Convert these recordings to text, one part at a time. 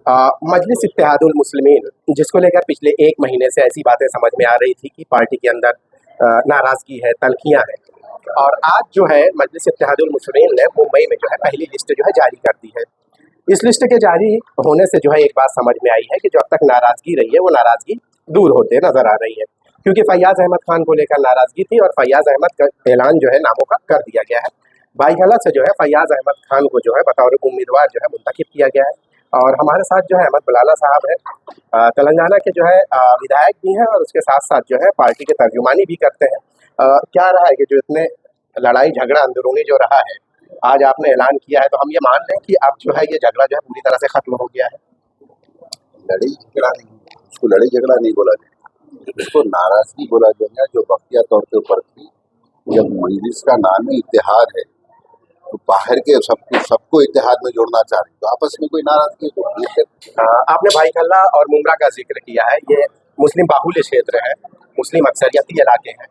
मजलिस इत्तेहादुल मुस्लिमीन, जिसको लेकर पिछले 1 महीने से ऐसी बातें समझ में आ रही थी कि पार्टी के अंदर नाराज़गी है, तल्खियाँ हैं। और आज जो है मजलिस इत्तेहादुल मुस्लिमीन ने मुंबई में जो है पहली लिस्ट जो है जारी कर दी है। इस लिस्ट के जारी होने से जो है एक बात समझ में आई है कि जो अब तक नाराज़गी रही है, वो नाराज़गी दूर होते नज़र आ रही है। क्योंकि फ़ैयाज़ अहमद खान को लेकर नाराज़गी थी और फ़ैयाज़ अहमद का ऐलान जो है नामों का कर दिया गया है। भाईहला से जो है फ़ैयाज़ अहमद खान को जो है बतौर उम्मीदवार जो है मुंतखब किया गया है। और हमारे साथ जो है अहमद बलाला साहब हैं, तेलंगाना के जो है विधायक भी हैं और उसके साथ-साथ जो है पार्टी के तर्जुमानी भी करते हैं। क्या रहा है कि जो इतने लड़ाई झगड़ा अंदरूनी जो रहा है, आज आपने ऐलान किया है, तो हम ये मान लें कि अब जो है ये झगड़ा जो है पूरी तरह से खत्म हो गया है? लड़ाई झगड़ा नहीं, उसको लड़ाई झगड़ा नहीं बोला जाए, उसको नाराजगी बोला जाएगा जो वक्तिया तौर के ऊपर थी। जब मजलिस का नाम ही इत्तेहाद है तो बाहर के सबको इत्तेहाद में जोड़ना चाह रहे, तो आपस में कोई नाराजगी तो आपने भाईखल्ला और मुमरा का जिक्र किया है, ये मुस्लिम बाहुल्य क्षेत्र है, मुस्लिम अक्सरियती इलाके हैं।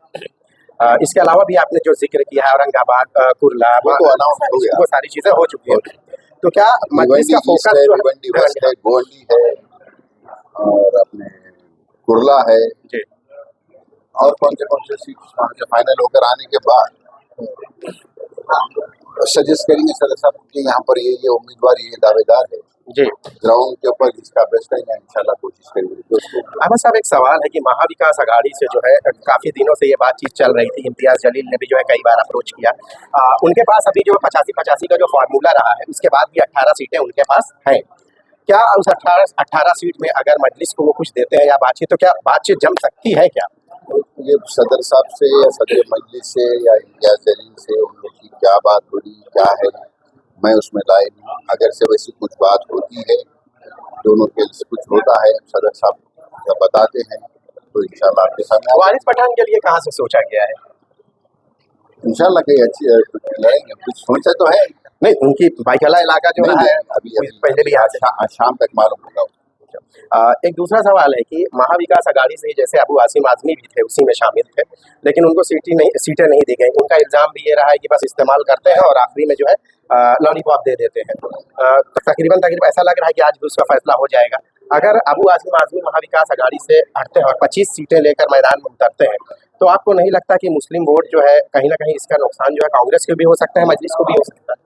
इसके अलावा भी आपने जो जिक्र किया है औरंगाबाद, कुर्ला, वो तो अनाउंस हो गया, वो सारी चीज़ें हो चुकी हैं। तो क्या मजलिस का फोकस जो भिवंडी वेस्ट है, गोंडी है और अपने कुर्ला है जी, और कौन से सीट फाइनल होकर आने के बाद सजेस्ट करेंगे सदस्य साहब कि यहाँ पर ये उम्मीदवार ये दावेदार है जी। ग्राउंड के ऊपर जिसका बेस्ट है इंशाल्लाह कोशिश करेंगे दोस्तों। अहमद साहब, एक सवाल है कि महाविकास अघाड़ी से जो है काफ़ी दिनों से ये बातचीत चल रही थी। इम्तियाज़ जलील ने भी जो है कई बार अप्रोच किया। उनके पास अभी जो 85-85 का जो फार्मूला रहा है, उसके बाद भी 18 सीटें उनके पास हैं। क्या उस 18 सीट में अगर मजलिस को वो कुछ देते हैं या बातचीत, तो क्या बातचीत जम सकती है क्या? ये सदर साहब से या सदर मजलिस से या इम्तियाज जलील से उन लोग की क्या बात हो रही क्या है, मैं उसमें लाए नहीं। अगर से वैसी कुछ बात होती है, दोनों के कुछ होता है, सदर साहब जब बताते हैं तो इंशाल्लाह आपके सामने वारिस पठान के लिए कहाँ से सोचा गया है? इंशाल्लाह कहीं अच्छी लड़ेंगे, कुछ सोचा तो है नहीं, उनकी भाईखला इलाका जो रहा है अभी पहले भी यहाँ शाम तक मालूम होगा। एक दूसरा सवाल है कि महाविकास अघाड़ी से जैसे अबू आसिम आजमी भी थे, उसी में शामिल थे, लेकिन उनको सीटें नहीं दी गई। उनका इल्ज़ाम भी ये रहा है कि बस इस्तेमाल करते हैं और आखिरी में जो है लॉलीपॉप दे देते हैं। तकरीबन ऐसा लग रहा है कि आज भी उसका फैसला हो जाएगा। अगर अबू आसिम आजमी महाविकास अघाड़ी से हटते हैं और 25 सीटें लेकर मैदान में उतरते हैं, तो आपको नहीं लगता कि मुस्लिम वोट जो है कहीं ना कहीं इसका नुकसान जो है कांग्रेस को भी हो सकता है, मजलिस को भी हो सकता है?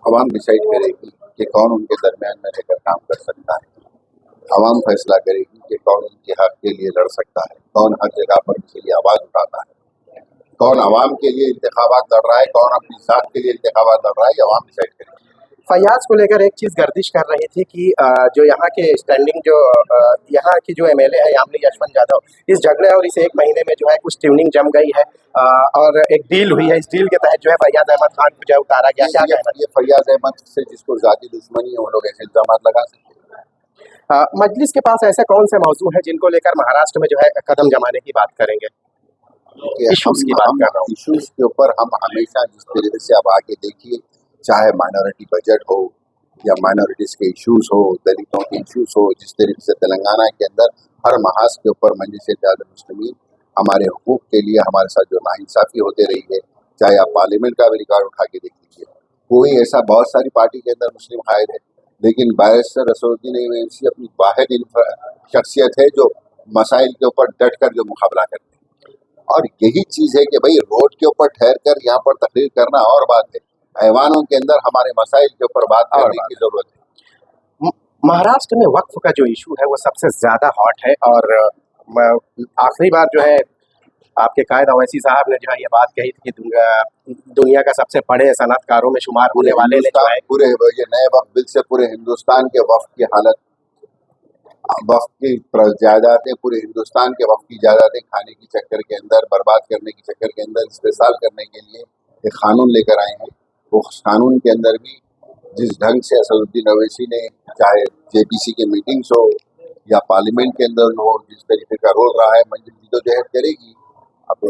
अवाम डिसाइड करेगी कि कौन उनके दरमियान में रहकर काम कर सकता है। अवाम फैसला करेगी कि कौन उनके हक के लिए लड़ सकता है, कौन हर जगह पर उनके लिए आवाज़ उठाता है, कौन अवाम के लिए इंतखाबात लड़ रहा है, कौन अपनी जात के लिए इंतखाबात लड़ रहा है, अवाम डिसाइड करेगी। फैयाज को लेकर एक चीज़ गर्दिश कर रही थी कि जो यहाँ के स्टैंडिंग जो यहाँ की जो एमएलए है यामिनी यशवंत यादव, इस झगड़े और इस 1 महीने में जो है कुछ ट्यूनिंग जम गई है और एक डील हुई है। इस डील के तहत जो है फैयाज अहमद खान को जो है उतारा गया। क्या कहना है? ये फैयाज अहमद से जिसको जाती दुश्मनी है, वो लोग ऐसे इल्जाम लगा सकते हैं। मजलिस के पास ऐसे कौन से मौजू हैं जिनको लेकर महाराष्ट्र में जो है कदम जमाने की बात करेंगे? इशूज की बात कर रहा हूँ। इशूज के ऊपर हम हमेशा जिस तरीके से आप आगे देखिए, चाहे माइनॉरिटी बजट हो या माइनॉरिटीज के इश्यूज हो, दलितों के इश्यूज हो, जिस तरीके से तेलंगाना के अंदर हर महाज के ऊपर मजलिस इत्तेहादुल मुस्लिमीन हमारे हुकूक के लिए हमारे साथ जो नाइंसाफ़ी होते रही है, चाहे आप पार्लियामेंट का भी रिकॉर्ड उठा के देख लीजिए, कोई ऐसा बहुत सारी पार्टी के अंदर मुस्लिम कायद है, लेकिन बैरिस्टर असदुद्दीन ओवैसी अपनी वाहिद शख्सियत है जो मसाइल के ऊपर डट कर जो मुकाबला करते हैं। और यही चीज़ है कि भाई रोड के ऊपर ठहर कर यहाँ पर तकरीर करना और बात है, ऐवानों के अंदर हमारे मसाइल के ऊपर बात करने की ज़रूरत है। महाराष्ट्र में वक्फ का जो इशू है वो सबसे ज़्यादा हॉट है और आखिरी बार जो है आपके कायद ओवैसी साहब ने जो है ये बात कही थी कि दुनिया का सबसे बड़े सनअतकारों में शुमार होने वाले ने जो है पूरे ये नए वक्फ बिल से पूरे हिंदुस्तान के वक्फ की हालत, वक्फ की जायदादें, पूरे हिंदुस्तान के वक्फ की जायदादें खाने की चक्कर के अंदर, बर्बाद करने की चक्कर के अंदर इस्तेसाल करने के लिए एक कानून लेकर आए हैं। वो कानून के अंदर भी जिस ढंग से असदुद्दीन ओवैसी ने, चाहे जेपीसी की मीटिंग्स हो या पार्लियामेंट के अंदर हो, जिस तरीके का रोल रहा है, मजलिस जदोजहद करेगी। अब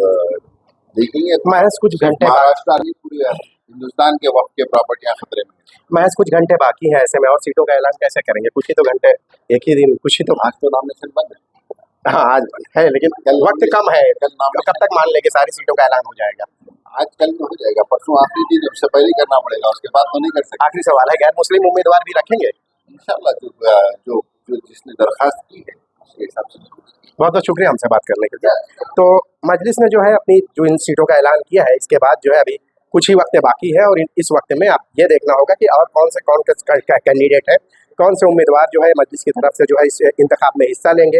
देखेंगे, महज कुछ घंटे महाराष्ट्र नहीं पूरे हिंदुस्तान के वक्फ के प्रॉपर्टियां खतरे में। महज कुछ घंटे बाकी हैं, ऐसे में और सीटों का ऐलान कैसे करेंगे? कुछ ही तो घंटे, एक ही दिन, कुछ ही तो। आज तो नॉमिनेशन बंद है। हाँ, आज है, लेकिन वक्त कम है। कब तक मान लेंगे सारी सीटों का ऐलान हो जाएगा? आज कल तो हो जाएगा, परसों आखिरी दिन, उससे पहले करना पड़ेगा, उसके बाद तो नहीं कर सकते। आखिरी सवाल है, गैर मुस्लिम उम्मीदवार भी रखेंगे? इंशाल्लाह जो जो जिसने दरखास्त की है उसके हिसाब से जरूर की। बहुत बहुत शुक्रिया हमसे बात करने के लिए। तो मजलिस ने जो है अपनी जो इन सीटों का ऐलान किया है, इसके बाद जो है अभी कुछ ही वक्त बाकी है और इस वक्त में आप ये देखना होगा कि और कौन कैंडिडेट है, कौन से उम्मीदवार जो है मजलिस की तरफ से जो है इस इंतखाब में हिस्सा लेंगे।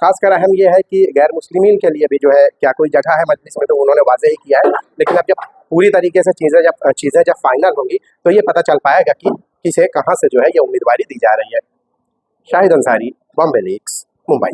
खासकर अहम ये है कि गैर मुस्लिमीन के लिए भी जो है क्या कोई जगह है मजलिस में, तो उन्होंने वाज़ेह ही किया है, लेकिन अब जब पूरी तरीके से चीज़ें जब फाइनल होंगी तो ये पता चल पाएगा कि किसे कहाँ से जो है ये उम्मीदवारी दी जा रही है। शाहिद अंसारी, बॉम्बे लीक्स, मुंबई।